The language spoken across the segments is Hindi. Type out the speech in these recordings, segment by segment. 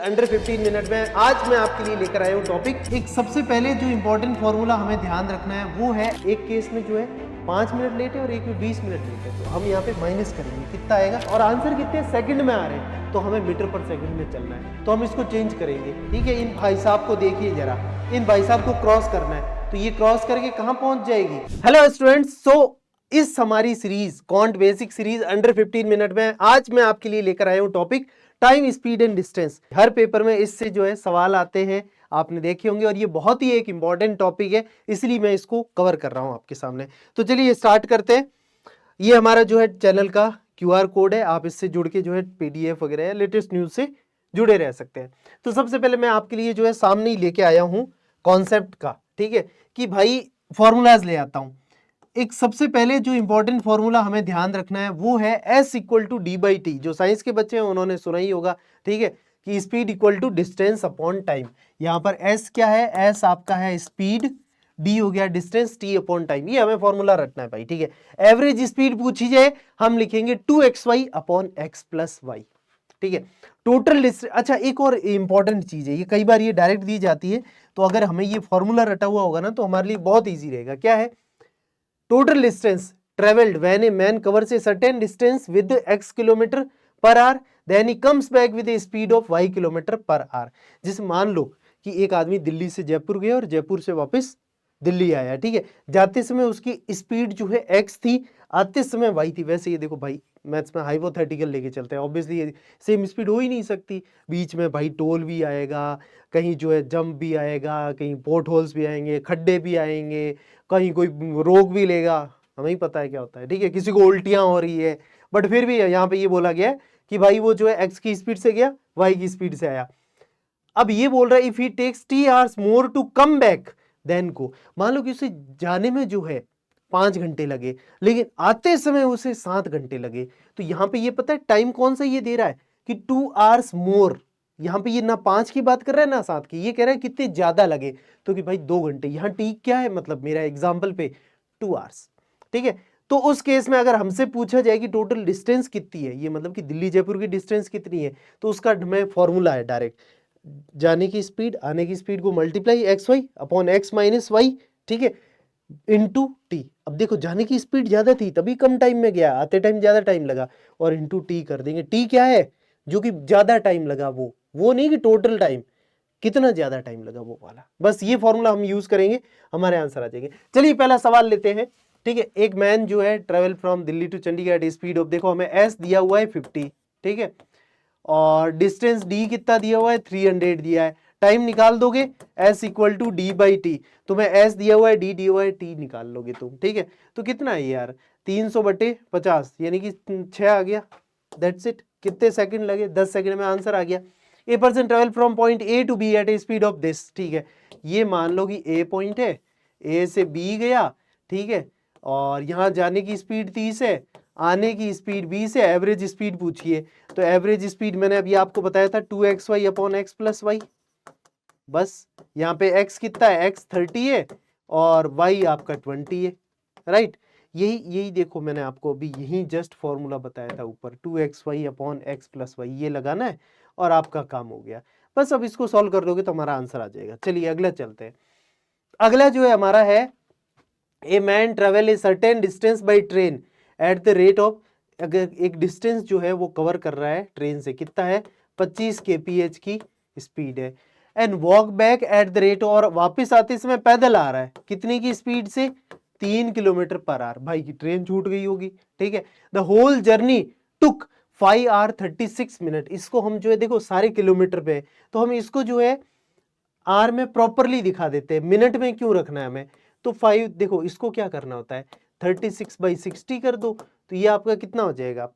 अंडर 15 मिनट में आज मैं आपके लिए लेकर आया हूँ टॉपिक। एक सबसे पहले जो इंपॉर्टेंट फॉर्मूला हमें ध्यान रखना है वो है, एक केस में जो है 5 मिनट लेट है और एक में 20 मिनट लेट है, तो हम यहाँ पे माइनस करेंगे कितना आएगा और आंसर कितने सेकंड में आ रहे हैं, तो हमें मीटर पर सेकंड में चलना है, तो हम इसको चेंज करेंगे। ठीक है, इन भाई साहब को देखिए जरा, इन भाई साहब को क्रॉस करना है, तो ये क्रॉस करके कहाँ पहुंच जाएगी। हेलो स्टूडेंट्स, सो इस हमारी series quant basic series under 15 minute में आज मैं आपके लिए लेकर आया हूँ topic time, speed and distance. Her paper में इससे जो है सवाल आते हैं, आपने देखे होंगे, और ये बहुत ही एक इंपॉर्टेंट टॉपिक है, इसलिए मैं इसको कवर कर रहा हूं आपके सामने। तो चलिए स्टार्ट करते हैं। ये हमारा जो है चैनल का QR कोड है, आप इससे जुड़ के जो है PDF वगैरह लेटेस्ट न्यूज से जुड़े रह सकते हैं। तो सबसे पहले मैं आपके लिए जो है सामने ही लेके आया हूं कॉन्सेप्ट का, ठीक है, कि भाई फॉर्मूलाज ले आता हूं। एक सबसे पहले जो इंपॉर्टेंट फॉर्मूला हमें ध्यान रखना है वो है S equal to D by T. जो साइंस के बच्चे हैं उन्होंने सुना ही होगा, ठीक है, कि speed equal to distance upon time. यहाँ पर S क्या है, S आपका है स्पीड, D हो गया डिस्टेंस, T अपॉन टाइम। ये हमें फॉर्मूला रखना है भाई, ठीक है। एवरेज स्पीड पूछी जाए हम लिखेंगे 2xy upon x plus Y, ठीक है। टोटल डिस्टेंस, अच्छा एक और इंपॉर्टेंट चीज है, ये कई बार ये डायरेक्ट दी जाती है, तो अगर हमें ये फॉर्मूला रटा हुआ होगा ना तो हमारे लिए बहुत ईजी रहेगा। क्या है, total distance traveled when a man covers a certain distance with x kilometre per hour, then he comes back with a speed of y kilometre per hour. जिसे मान लो कि एक आदमी दिल्ली से जयपुर गया और जयपुर से वापस दिल्ली आया, ठीक है, जाते समय उसकी स्पीड जो है x थी, आते समय y थी। वैसे ये देखो भाई, मैथ्स में हाइपोथेटिकल लेके चलते हैं, ऑब्वियसली ये सेम स्पीड हो ही नहीं सकती, बीच में भाई टोल भी आएगा, कहीं जो है जंप भी आएगा, कहीं पोर्ट होल्स भी आएंगे, खड्डे भी आएंगे, कहीं कोई रोक भी लेगा, हमें ही पता है क्या होता है, ठीक है, किसी को उल्टियां हो रही है, बट फिर भी यहाँ पे ये बोला गया है कि भाई वो जो है एक्स की स्पीड से गया, वाई की स्पीड से आया। अब ये बोल रहा है if he takes T hours more to come back then को, मान लो कि उसे जाने में जो है 5 घंटे लगे लेकिन आते समय उसे 7 घंटे लगे, तो यहाँ पे ये पता है टाइम कौन सा ये दे रहा है कि 2 आवर्स मोर। यहाँ पे ये ना 5 की बात कर रहा है ना 7 की, ये कह रहा है कितने ज्यादा लगे, तो कि भाई 2 घंटे। यहाँ टी क्या है, मतलब मेरा एग्जाम्पल पे 2 आवर्स, ठीक है। तो उस केस में अगर हमसे पूछा जाए कि टोटल डिस्टेंस कितनी है, ये मतलब कि दिल्ली जयपुर की डिस्टेंस कितनी है, तो उसका में फॉर्मूला है डायरेक्ट, जाने की स्पीड आने की स्पीड को multiply X Y upon X minus Y, ठीक है, इंटू टी। अब देखो जाने की स्पीड ज्यादा थी तभी कम टाइम में गया, आते टाइम ज्यादा टाइम लगा, और इंटू टी कर देंगे। टी क्या है, जो कि ज्यादा टाइम लगा, वो नहीं कि टोटल टाइम कितना ज्यादा टाइम लगा वो वाला। बस ये फॉर्मूला हम यूज करेंगे, हमारे आंसर आ जाएंगे। चलिए पहला सवाल लेते हैं, ठीक है। एक मैन जो है travel from Delhi to Chandigarh at speed of, देखो हमें एस दिया हुआ है 50, ठीक है, और डिस्टेंस डी कितना दिया हुआ है 300 दिया है। टाइम निकाल दोगे S equal to D by T, तुम्हें एस दिया हुआ है डी दिया हुआ है, टी निकाल लोगे तुम, ठीक है। तो कितना है यार 300/50 यानी कि 6 आ गया, दैट्स इट। कितने सेकंड लगे, 10 सेकंड में आंसर आ गया। A person travel from point A to B at a speed of this, ठीक है, ये मान लो कि ए पॉइंट है, ए से बी गया, ठीक है, और यहाँ जाने की स्पीड 30 है, आने की स्पीड 20 है, एवरेज स्पीड पूछिए, तो एवरेज स्पीड मैंने अभी आपको बताया था 2xy upon x plus Y. बस यहाँ पे x कितना है, x 30 है और y आपका 20 है, राइट। यही देखो मैंने आपको अभी यही जस्ट फॉर्मूला बताया था ऊपर, 2xy upon x plus Y, ये लगाना है और आपका काम हो गया। बस अब इसको सॉल्व कर दोगे तो हमारा आंसर आ जाएगा। चलिए अगला चलते हैं। अगला जो है हमारा है, a man travel a certain distance by train at the rate of, अगर एक डिस्टेंस जो है वो कवर कर रहा है ट्रेन से, कितना है 25 kph की स्पीड है, and walk back at the rate, और वापस आते समय पैदल आ रहा है, कितने की स्पीड से 3 किलोमीटर पर आवर। भाई की ट्रेन छूट गई होगी, ठीक है। The whole journey took 5 hour 36 minute. इसको हम जो है देखो सारे किलोमीटर पे, तो हम इसको जो है आर में प्रॉपरली दिखा देते हैं, मिनट में क्यों रखना है हमें। तो 5 देखो इसको क्या करना होता है 36/60 कर दो, तो ये आपका कितना हो जाएगा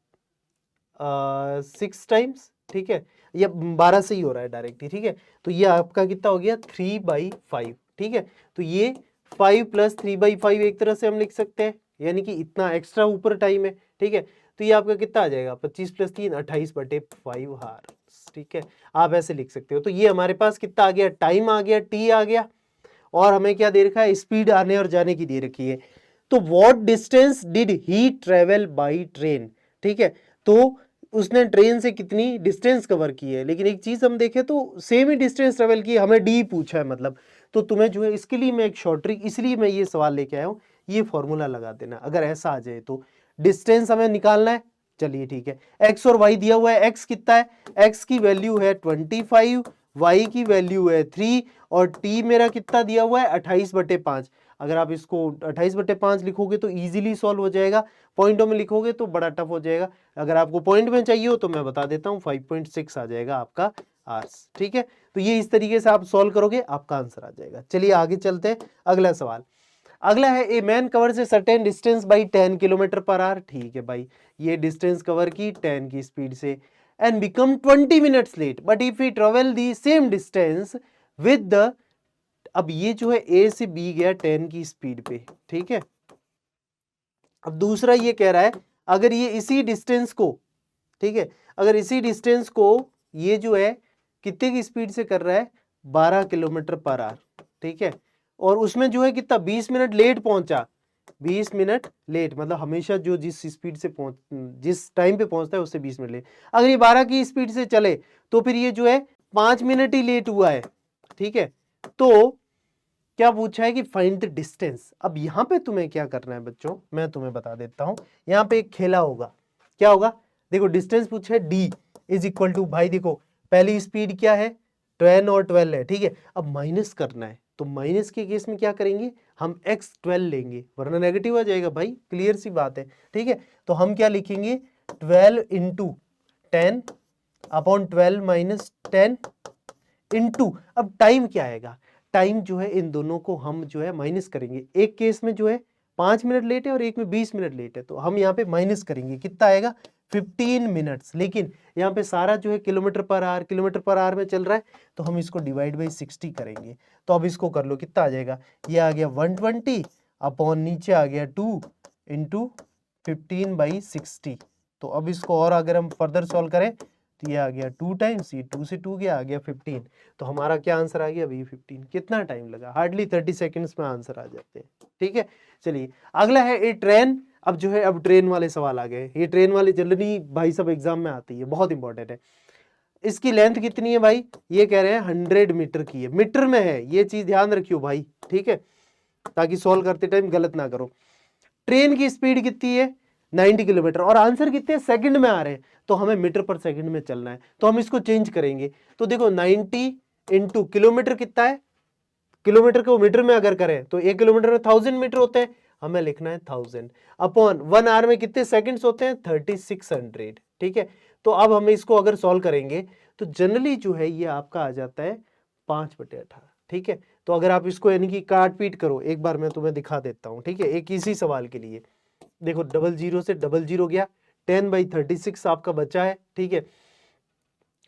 6 टाइम्स, ठीक है, या 12 से ही हो रहा है डायरेक्टली, ठीक है। तो ये आपका कितना हो गया 3/5, ठीक है। तो ये 5 प्लस 3/5 एक तरह से हम लिख सकते हैं, यानी कि इतना एक्स्ट्रा ऊपर टाइम है, ठीक है। तो ये आपका कितना आ जाएगा 25 + 3 28/5 हार्स, ठीक है, आप ऐसे लिख सकते हो। तो ये हमारे पास कितना आ गया, टाइम आ गया, टी आ गया, और हमें क्या दे रखा है, स्पीड आने और जाने की दे रखी है। तो what distance did he travel by train, ठीक है। तो उसने ट्रेन से कितनी डिस्टेंस कवर की है, लेकिन एक चीज हम देखें तो सेम ही डिस्टेंस ट्रेवल की है, हमें डी पूछा है मतलब। तो तुम्हें जो है इसके लिए मैं एक शॉर्ट ट्रिक, इसलिए मैं ये सवाल लेके आया हूँ, ये फॉर्मूला लगा देना अगर ऐसा आ जाए तो। डिस्टेंस हमें निकालना है, चलिए ठीक है। एक्स और वाई दिया हुआ है, एक्स कितना है, एक्स की वैल्यू है 25, वाई की वैल्यू है 3, और टी मेरा कितना दिया हुआ है 28/5। अगर आप इसको 28/5 लिखोगे तो इजीली सॉल्व हो जाएगा, पॉइंटों में लिखोगे तो बड़ा टफ हो जाएगा। अगर आपको पॉइंट में चाहिए हो तो मैं बता देता हूँ 5.6 आ जाएगा आपका आर्स, ठीक है। तो ये इस तरीके से आप सॉल्व करोगे, आपका आंसर आ जाएगा। चलिए आगे चलते हैं, अगला सवाल। अगला है a man covers a certain distance by 10 km/h। ठीक है भाई, ये डिस्टेंस कवर की 10 की स्पीड से and become 20 minutes late, but if he travel the same distance with the, अब ये जो है ए से बी गया 10 की स्पीड पे, ठीक है। अब दूसरा ये कह रहा है अगर ये इसी डिस्टेंस को, ठीक है, अगर इसी डिस्टेंस को ये जो है कितने की स्पीड से कर रहा है 12 km/h, ठीक है, और उसमें जो है कितना 20 मिनट लेट पहुंचा, 20 मिनट लेट, मतलब हमेशा जो जिस स्पीड से जिस टाइम पे पहुंचता है उससे 20 मिनट लेट। अगर ये 12 की स्पीड से चले तो फिर ये जो है 5 मिनट ही लेट हुआ है, ठीक है। तो क्या पूछा है कि फाइंड द डिस्टेंस। अब यहां पे तुम्हें क्या करना है बच्चों, मैं तुम्हें बता देता हूं। यहां पे एक खेला होगा, क्या होगा, देखो डिस्टेंस पूछा है डी इज इक्वल टू, भाई देखो पहली स्पीड क्या है 10 और 12 है, ठीक है। अब माइनस करना है, तो माइनस के केस में क्या करेंगे, हम x 12 लेंगे, वरना नेगेटिव आ जाएगा भाई, क्लियर सी बात है, ठीक है। तो हम क्या लिखेंगे 12 इंटू 10 अपॉन 12 माइनस 10 इंटू, अब टाइम क्या आएगा, टाइम जो है इन दोनों को हम जो है माइनस करेंगे। एक केस में जो है 5 मिनट लेट है और एक में 20 मिनट लेट है, तो हम यहाँ पे माइनस करेंगे, कितना आएगा 15 मिनट्स। लेकिन यहाँ पे सारा जो है किलोमीटर पर आवर में चल रहा है, तो हम इसको डिवाइड बाई 60 करेंगे। तो अब इसको कर लो, कितना आ जाएगा, ये आ गया 120 अपॉन नीचे आ गया 2 इंटू 15/60। तो अब इसको और अगर हम फर्दर सॉल्व करें तो ये आ गया 2 टाइम्स, ये 2 से 2 गया, आ गया 15। तो हमारा क्या आंसर आ गया अभी 15। कितना टाइम लगा, हार्डली 30 सेकंड्स में आंसर आ जाते हैं, ठीक है। चलिए अगला है ए ट्रेन। अब जो है अब ट्रेन वाले सवाल आ गए, ये ट्रेन वाले जनरली भाई सब एग्जाम में आती है, बहुत इंपॉर्टेंट है। इसकी लेंथ कितनी है भाई, ये कह रहे हैं 100 मीटर की है, मीटर में है, ये चीज ध्यान रखियो भाई, ठीक है, ताकि सॉल्व करते टाइम गलत ना करो। ट्रेन की स्पीड कितनी है 90 किलोमीटर, और आंसर कितने सेकंड में आ रहे हैं, तो हमें मीटर पर सेकंड में चलना है, तो हम इसको चेंज करेंगे। तो देखो 90 इंटू किलोमीटर कितना है, किलोमीटर को मीटर में अगर करें तो 1 किलोमीटर में 1000 मीटर होते हैं, हमें लिखना है 1000 अपॉन 1 आवर में कितने सेकंड्स होते हैं 3600, ठीक है। तो अब हम इसको अगर सॉल्व करेंगे तो जनरली जो है ये आपका आ जाता है 5/18, ठीक है। तो अगर आप इसको यानी कि काट पीट करो, एक बार मैं तुम्हें दिखा देता हूं, ठीक है, एक इसी सवाल के लिए। देखो 00 से 00 गया, 10/36 आपका बचा है, ठीक है।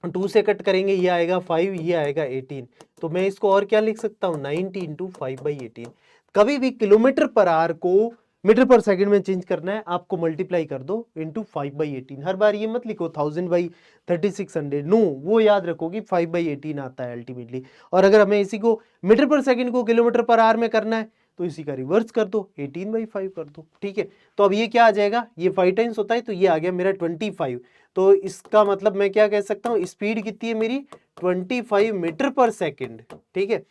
2 से कट करेंगे, ये आएगा 5, ये आएगा 18। तो मैं इसको और क्या लिख सकता हूँ 90 इंटू 5/18। कभी भी किलोमीटर पर आवर को मीटर पर सेकंड में चेंज करना है, आपको मल्टीप्लाई कर दो इंटू 5/18। हर बार ये मत लिखो 1000/3600, नो, वो याद रखो कि 5/18 आता है अल्टीमेटली। और अगर हमें इसी को मीटर पर सेकंड को किलोमीटर पर आवर में करना है तो इसी का रिवर्स कर दो, 18/5 कर दो, ठीक है। तो अब ये क्या आ जाएगा, ये 5 टाइम्स होता है, तो ये आ गया मेरा 25। तो इसका मतलब मैं क्या कह सकता हूँ, स्पीड कितनी है मेरी 25 मीटर पर सेकंड, ठीक है।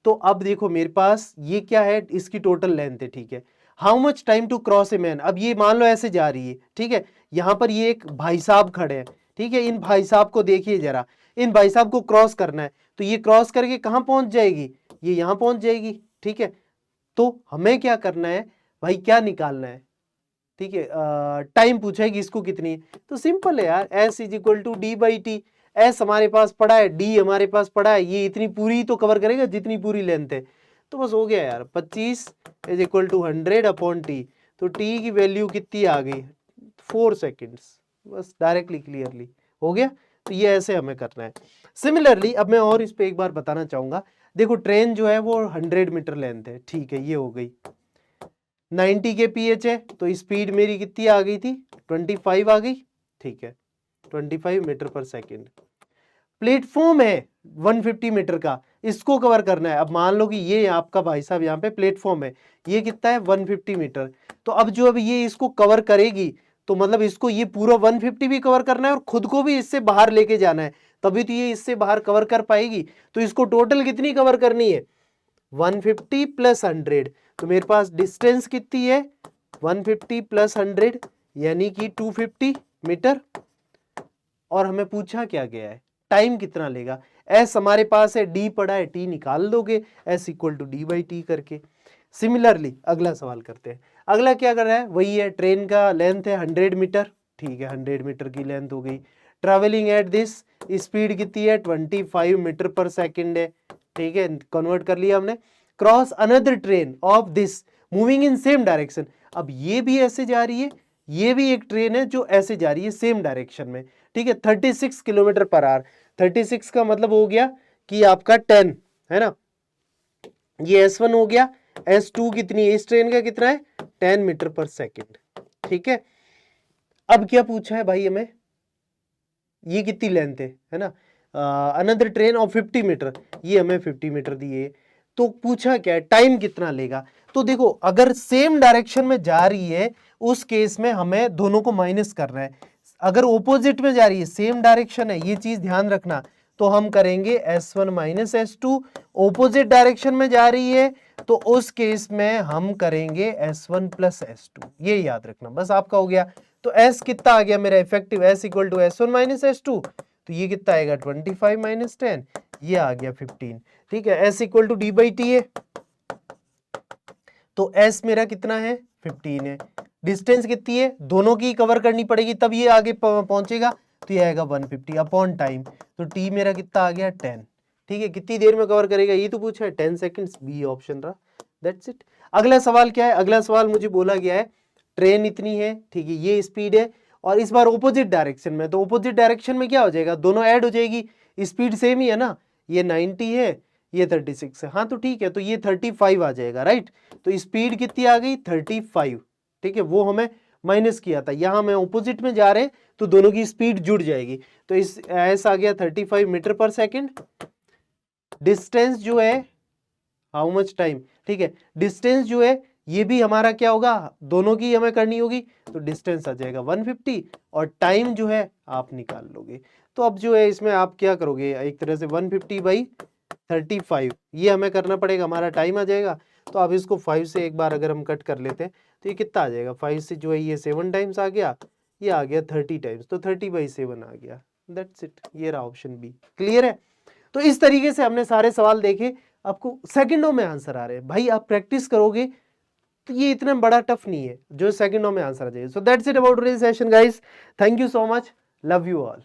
तो अब देखो मेरे पास ये क्या है, इसकी टोटल लेंथ है, ठीक है। How much time to cross a man, अब ये मान लो ऐसे जा रही है, ठीक है, यहां पर ये एक भाई साहब खड़े हैं, ठीक है। इन भाई साहब को देखिए जरा, इन भाई साहब को क्रॉस करना है, तो ये क्रॉस करके कहां पहुंच जाएगी, ये यहां पहुंच जाएगी, ठीक है। तो हमें क्या करना है भाई, क्या निकालना है, ठीक है, टाइम पूछा है कि इसको कितनी है, तो सिंपल है यार, S is equal to D/T। S हमारे पास पड़ा है, D हमारे पास पड़ा है, ये इतनी पूरी तो कवर करेगा जितनी पूरी लेंथ है, तो बस हो गया यार, 25 is equal to 100 upon T। तो T की वैल्यू कितनी आ गई 4 सेकेंड्स, बस डायरेक्टली क्लियरली हो गया। तो ये ऐसे हमें करना है। सिमिलरली अब मैं और इस पे एक बार बताना चाहूंगा, देखो ट्रेन जो है वो 100 मीटर लेंथ है, ठीक है, ये हो गई 90 के पीएच है, तो स्पीड मेरी कितनी आ गई थी 25 आ गई, ठीक है, 25 मीटर पर सेकेंड। प्लेटफॉर्म है 150 मीटर का, इसको कवर करना है। अब मान लो कि ये आपका भाई साहब यहाँ पे प्लेटफॉर्म है, ये कितना है 150 मीटर। तो अब जो अब ये इसको कवर करेगी तो मतलब इसको ये पूरा 150 भी कवर करना है और खुद को भी इससे बाहर लेके जाना है, तभी तो ये इससे बाहर कवर कर पाएगी। तो इसको टोटल कितनी कवर करनी है, 150 प्लस 100। तो मेरे पास डिस्टेंस कितनी है, 150 प्लस 100 यानी कि 250 मीटर। और हमें पूछा क्या गया है, टाइम कितना लेगा। एस हमारे पास है, डी पड़ा है, टी निकाल दोगे, S equal to D by T करके। सिमिलरली अगला सवाल करते हैं। अगला क्या कर रहा है, वही है, ट्रेन का लेंथ है 100 मीटर, ठीक है 100 मीटर की लेंथ हो गई। ट्रेवलिंग एट दिस, स्पीड कितनी है 25 मीटर पर सेकेंड है, ठीक है कन्वर्ट कर लिया हमने। Cross another train of this moving in same direction, अब ये भी ऐसे जा रही है, ये भी एक ट्रेन है जो ऐसे जा रही है सेम डायरेक्शन में, ठीक है 36 किलोमीटर पर आवर। 36 का मतलब हो गया कि आपका 10 है ना, ये S1 हो गया। S2 कितनी है, इस ट्रेन का कितना है 10 मीटर पर सेकेंड, ठीक है। अब क्या पूछा है भाई हमें, ये कितनी लेंथ है ना, अनदर ट्रेन ऑफ 50 मीटर, ये हमें 50 मीटर दिए। तो पूछा क्या है, टाइम कितना लेगा। तो देखो अगर सेम डायरेक्शन में जा रही है उस केस में हमें दोनों को माइनस करना है। अगर ओपोजिट में जा रही है, सेम डायरेक्शन है, ये चीज ध्यान रखना, तो हम करेंगे S1 minus S2। Opposite direction में जा रही है तो उस केस में हम करेंगे S1 प्लस S2, ये याद रखना, बस आपका हो गया। तो S कितना आ गया मेरा effective, S equal to S1 minus S2, तो ये कितना आएगा 25 माइनस 10, ये आ गया 15, ठीक है। S equal to D by T है, तो S मेरा कितना है 15 है। डिस्टेंस कितनी है, दोनों की कवर करनी पड़ेगी तब ये आगे पहुंचेगा, तो ये आएगा 150 अपॉन टाइम, तो T मेरा कितना आ गया 10, ठीक है। कितनी देर में कवर करेगा ये तो पूछा है, 10 सेकंड्स, बी ऑप्शन रहा, दैट्स इट। अगला सवाल क्या है, अगला सवाल मुझे बोला गया है ट्रेन इतनी है, ठीक है ये स्पीड है और इस बार ऑपोजिट डायरेक्शन में, तो ऑपोजिट डायरेक्शन में क्या हो जाएगा, दोनों ऐड हो जाएगी, स्पीड सेम ही है ना, ये 90 है ये 36 है, हाँ तो ठीक है, तो ये 35 आ जाएगा, राइट। तो स्पीड कितनी आ गई 35, ठीक है, वो हमें माइनस किया था, यहां में ऑपोजिट में जा रहे हैं तो दोनों की स्पीड जुड़ जाएगी, तो इस एस आ गया 35 मीटर पर सेकेंड। डिस्टेंस जो है हाउ मच टाइम, ठीक है, डिस्टेंस जो है ये भी हमारा क्या होगा, दोनों की हमें करनी होगी, तो डिस्टेंस आ जाएगा 150 और टाइम जो है आप निकाल लोगे। तो अब जो है इसमें आप क्या करोगे, एक तरह से 150 बाई 35 ये हमें करना पड़ेगा, हमारा टाइम आ जाएगा। तो अब इसको 5 से एक बार अगर हम कट कर लेते हैं तो ये कितना आ जाएगा, 5 से जो है ये 7 टाइम्स आ गया, ये आ गया 30 टाइम्स, तो 30/7 आ गया, दैट्स इट, ये रहा ऑप्शन बी। क्लियर है। तो इस तरीके से हमने सारे सवाल देखे, आपको सेकंडों में आंसर आ रहे हैं भाई, आप प्रैक्टिस करोगे तो ये इतना बड़ा टफ नहीं है जो सेकंडों में आंसर आ जाएगा। So that's it about today's session guys, thank you so much, love you all.